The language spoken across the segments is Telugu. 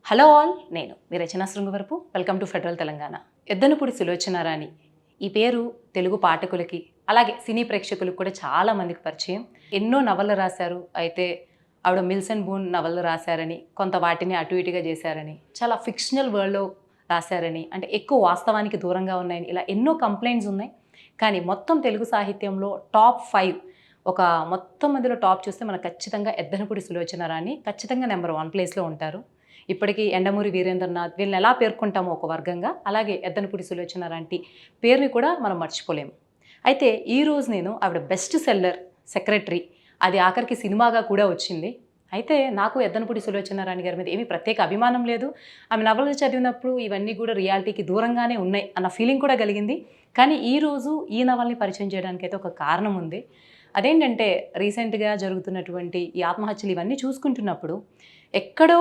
హలో ఆల్, నేను మీ Rachana Srungavarapu. Welcome to federal Telangana. Yeddanapudi Sulochana Rani ఈ పేరు తెలుగు పాఠకులకి అలాగే సినీ ప్రేక్షకులకు కూడా చాలా మందికి పరిచయం. ఎన్నో నవలలు రాశారు. అయితే ఆవిడ మిల్స్ అండ్ బూన్ నవలలు రాశారని, కొంత వాటిని అటు ఇటుగా చేశారని, చాలా ఫిక్షనల్ వరల్డ్లో రాశారని, అంటే ఎక్కువ వాస్తవానికి దూరంగా ఉన్నాయని, ఇలా ఎన్నో కంప్లైంట్స్ ఉన్నాయి. కానీ మొత్తం తెలుగు సాహిత్యంలో టాప్ 5 ఒక మొత్తం మందిలో టాప్ చూస్తే మనకు ఖచ్చితంగా ఎద్దనపూడి సులోచన రాణి ఖచ్చితంగా నెంబర్ 1 ప్లేస్లో ఉంటారు. ఇప్పటికీ ఎండమూరి వీరేంద్రనాథ్ వీళ్ళని ఎలా పేర్కొంటామో ఒక వర్గంగా, అలాగే ఎద్దనపూడి సులోచన లాంటి పేరుని కూడా మనం మర్చిపోలేము. అయితే ఈరోజు నేను ఆవిడ బెస్ట్ సెల్లర్ సెక్రటరీ, అది ఆఖరికి సినిమాగా కూడా వచ్చింది. అయితే నాకు ఎద్దనపూడి సులోచన రాణి గారి మీద ఏమీ ప్రత్యేక అభిమానం లేదు. ఆమె నవలలు చదివినప్పుడు ఇవన్నీ కూడా రియాలిటీకి దూరంగానే ఉన్నాయి అన్న ఫీలింగ్ కూడా కలిగింది. కానీ ఈరోజు ఈ నవల్ని పరిచయం చేయడానికైతే ఒక కారణం ఉంది. అదేంటంటే రీసెంట్గా జరుగుతున్నటువంటి ఈ ఆత్మహత్యలు ఇవన్నీ చూసుకుంటున్నప్పుడు ఎక్కడో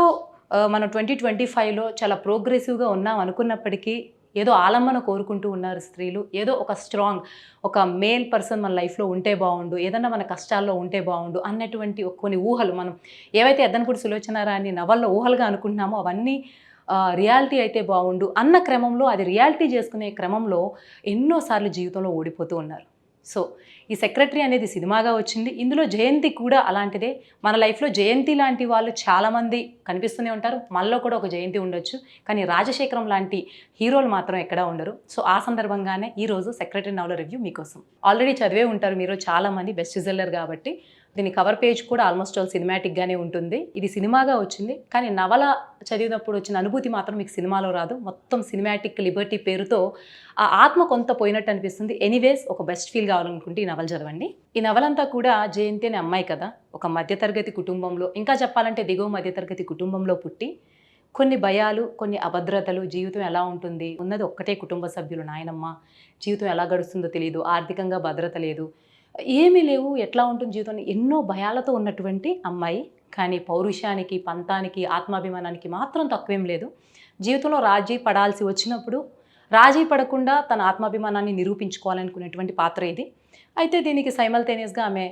మనం 2025లో చాలా ప్రోగ్రెసివ్గా ఉన్నాం అనుకున్నప్పటికీ ఏదో ఆలంబన కోరుకుంటూ ఉన్నారు స్త్రీలు. ఏదో ఒక స్ట్రాంగ్ ఒక మేల్ పర్సన్ మన లైఫ్లో ఉంటే బాగుండు, ఏదన్నా మన కష్టాల్లో ఉంటే బాగుండు అన్నటువంటి కొన్ని ఊహలు, మనం ఏవైతే ఎద్దనపూడి సులోచన రాణి నవల్లో ఊహలుగా అనుకుంటున్నామో అవన్నీ రియాలిటీ అయితే బాగుండు అన్న క్రమంలో, అది రియాలిటీ చేసుకునే క్రమంలో ఎన్నోసార్లు జీవితంలో ఓడిపోతూ ఉన్నారు. సో ఈ సెక్రటరీ అనేది సినిమాగా వచ్చింది. ఇందులో జయంతి కూడా అలాంటిదే. మన లైఫ్లో జయంతి లాంటి వాళ్ళు చాలామంది కనిపిస్తూనే ఉంటారు. మనలో కూడా ఒక జయంతి ఉండొచ్చు. కానీ రాజశేఖరం లాంటి హీరోలు మాత్రం ఎక్కడా ఉండరు. సో ఆ సందర్భంగానే ఈరోజు సెక్రటరీ నవల రివ్యూ మీకోసం. ఆల్రెడీ చదివే ఉంటారు మీరు చాలామంది, బెస్ట్ సెల్లర్ కాబట్టి. దీని కవర్ పేజ్ కూడా ఆల్మోస్ట్ ఆల్ సినిమాటిక్గానే ఉంటుంది. ఇది సినిమాగా వచ్చింది, కానీ నవల చదివినప్పుడు వచ్చిన అనుభూతి మాత్రం మీకు సినిమాలో రాదు. మొత్తం సినిమాటిక్ లిబర్టీ పేరుతో ఆ ఆత్మ కొంత పోయినట్టు అనిపిస్తుంది. ఎనీవేస్, ఒక బెస్ట్ ఫీల్ కావాలనుకుంటే ఈ నవల చదవండి. ఈ నవలంతా కూడా జయంతి అనే అమ్మాయి కదా, ఒక మధ్యతరగతి కుటుంబంలో, ఇంకా చెప్పాలంటే దిగువ మధ్యతరగతి కుటుంబంలో పుట్టి కొన్ని భయాలు, కొన్ని అభద్రతలు, జీవితం ఎలా ఉంటుంది, ఉన్నది ఒక్కటే కుటుంబ సభ్యులు, నాయనమ్మ, జీవితం ఎలా గడుస్తుందో తెలియదు, ఆర్థికంగా భద్రత లేదు, ఏమీ లేవు, ఎట్లా ఉంటుంది జీవితం, ఎన్నో భయాలతో ఉన్నటువంటి అమ్మాయి. కానీ పౌరుషానికి, పంతానికి, ఆత్మాభిమానానికి మాత్రం తక్కువేం లేదు. జీవితంలో రాజీ పడాల్సి వచ్చినప్పుడు రాజీ పడకుండా తన ఆత్మాభిమానాన్ని నిరూపించుకోవాలనుకునేటువంటి పాత్ర ఇది. అయితే దీనికి సైమల్టేనియస్గా ఆమె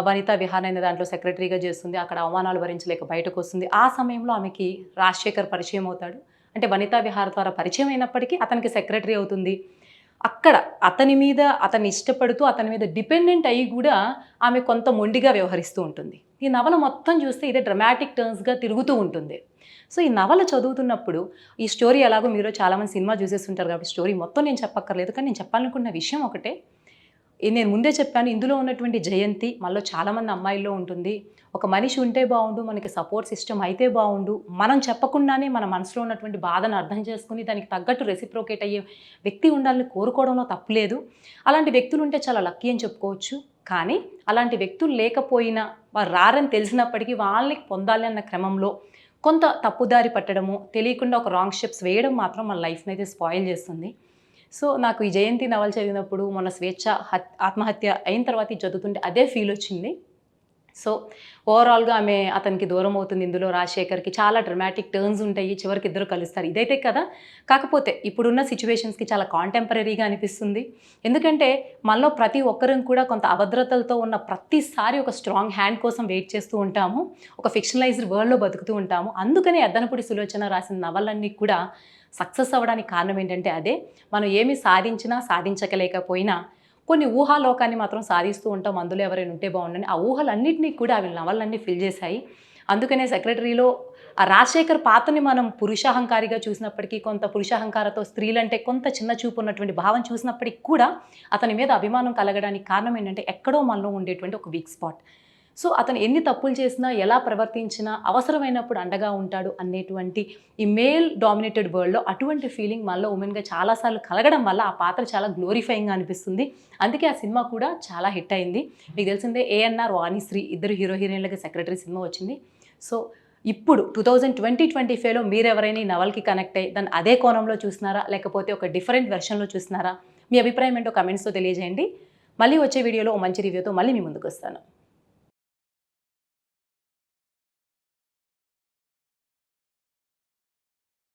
వనితా విహార్ అనే దాంట్లో సెక్రటరీగా చేస్తుంది. అక్కడ అవమానాలు భరించలేక బయటకు వస్తుంది. ఆ సమయంలో ఆమెకి రాజశేఖర్ పరిచయం అవుతాడు. అంటే వనితా విహార్ ద్వారా పరిచయం అయినప్పటికీ అతనికి సెక్రటరీ అవుతుంది. అక్కడ అతని మీద, అతన్ని ఇష్టపడుతూ అతని మీద డిపెండెంట్ అయ్యి కూడా ఆమె కొంత మొండిగా వ్యవహరిస్తూ ఉంటుంది. ఈ నవల మొత్తం చూస్తే ఇదే డ్రమాటిక్ టర్న్స్గా తిరుగుతూ ఉంటుంది. సో ఈ నవల చదువుతున్నప్పుడు ఈ స్టోరీ ఎలాగో మీరు చాలామంది సినిమా చూసేస్తుంటారు కాబట్టి స్టోరీ మొత్తం నేను చెప్పక్కర్లేదు. కానీ నేను చెప్పాలనుకున్న విషయం ఒకటే, నేను ముందే చెప్పాను, ఇందులో ఉన్నటువంటి జయంతి మనలో చాలామంది అమ్మాయిల్లో ఉంటుంది. ఒక మనిషి ఉంటే బాగుండు, మనకి సపోర్ట్ సిస్టమ్ అయితే బాగుండు, మనం చెప్పకుండానే మన మనసులో ఉన్నటువంటి బాధను అర్థం చేసుకుని దానికి తగ్గట్టు రెసిప్రోకేట్ అయ్యే వ్యక్తి ఉండాలని కోరుకోవడంలో తప్పులేదు. అలాంటి వ్యక్తులు ఉంటే చాలా లక్కీ అని చెప్పుకోవచ్చు. కానీ అలాంటి వ్యక్తులు లేకపోయినా, వారు రారని తెలిసినప్పటికీ వాళ్ళని పొందాలి అన్న క్రమంలో కొంత తప్పుదారి పట్టడము, తెలియకుండా ఒక రాంగ్ స్టెప్స్ వేయడం మాత్రం మన లైఫ్ని అయితే స్పాయిల్ చేస్తుంది. సో నాకు ఈ జయంతి నవల చదివినప్పుడు, మొన్న స్వేచ్ఛ ఆత్మహత్య అయిన తర్వాత ఇది చదువుతుంటే అదే ఫీల్ వచ్చింది. సో ఓవరాల్గా ఆమె అతనికి దూరం అవుతుంది. ఇందులో రాజశేఖర్కి చాలా డ్రమాటిక్ టర్న్స్ ఉంటాయి. చివరికి ఇద్దరు కలుస్తారు. ఇదైతే కదా, కాకపోతే ఇప్పుడున్న సిచ్యువేషన్స్కి చాలా కాంటెంపరీగా అనిపిస్తుంది. ఎందుకంటే మనలో ప్రతి ఒక్కరం కూడా కొంత అభద్రతలతో ఉన్న ప్రతిసారి ఒక స్ట్రాంగ్ హ్యాండ్ కోసం వెయిట్ చేస్తూ ఉంటాము. ఒక ఫిక్షనలైజ్డ్ వరల్డ్లో బతుకుతూ ఉంటాము. అందుకనే ఎద్దనపూడి సులోచన రాసిన నవలన్నీ కూడా సక్సెస్ అవ్వడానికి కారణం ఏంటంటే అదే. మనం ఏమి సాధించినా సాధించకలేకపోయినా కొన్ని ఊహాలోకాన్ని మాత్రం సాధిస్తూ ఉంటాం. అందులో ఎవరైనా ఉంటే బాగుండని ఆ ఊహలన్నింటినీ కూడా అవి నవలన్నీ ఫిల్ చేశాయి. అందుకనే సెక్రటరీలో ఆ రాజశేఖర్ పాత్రని మనం పురుషాహంకారిగా చూసినప్పటికీ, కొంత పురుషాహంకారతో స్త్రీలంటే కొంత చిన్న చూపు ఉన్నటువంటి భావం చూసినప్పటికీ కూడా అతని మీద అభిమానం కలగడానికి కారణం ఏంటంటే ఎక్కడో మనలో ఉండేటువంటి ఒక వీక్ స్పాట్. సో అతను ఎన్ని తప్పులు చేసినా, ఎలా ప్రవర్తించినా అవసరమైనప్పుడు అండగా ఉంటాడు అనేటువంటి ఈ మేల్ డామినేటెడ్ వరల్డ్లో అటువంటి ఫీలింగ్ మనలో ఉమెన్గా చాలాసార్లు కలగడం వల్ల ఆ పాత్ర చాలా గ్లోరిఫైయింగ్గా అనిపిస్తుంది. అందుకే ఆ సినిమా కూడా చాలా హిట్ అయింది. మీకు తెలిసిందే, ఏఎన్ఆర్, వాణిశ్రీ ఇద్దరు హీరో హీరోయిన్లకి సెక్రటరీ సినిమా వచ్చింది. సో ఇప్పుడు 2025లో మీరు ఎవరైనా ఈ నవల్కి కనెక్ట్ అయ్యి దాన్ని అదే కోణంలో చూసినారా, లేకపోతే ఒక డిఫరెంట్ వెర్షన్లో చూసినారా? మీ అభిప్రాయం ఏంటో కమెంట్స్తో తెలియజేయండి. మళ్ళీ వచ్చే వీడియోలో మంచి రివ్యూతో మళ్ళీ మీ ముందుకు వస్తాను.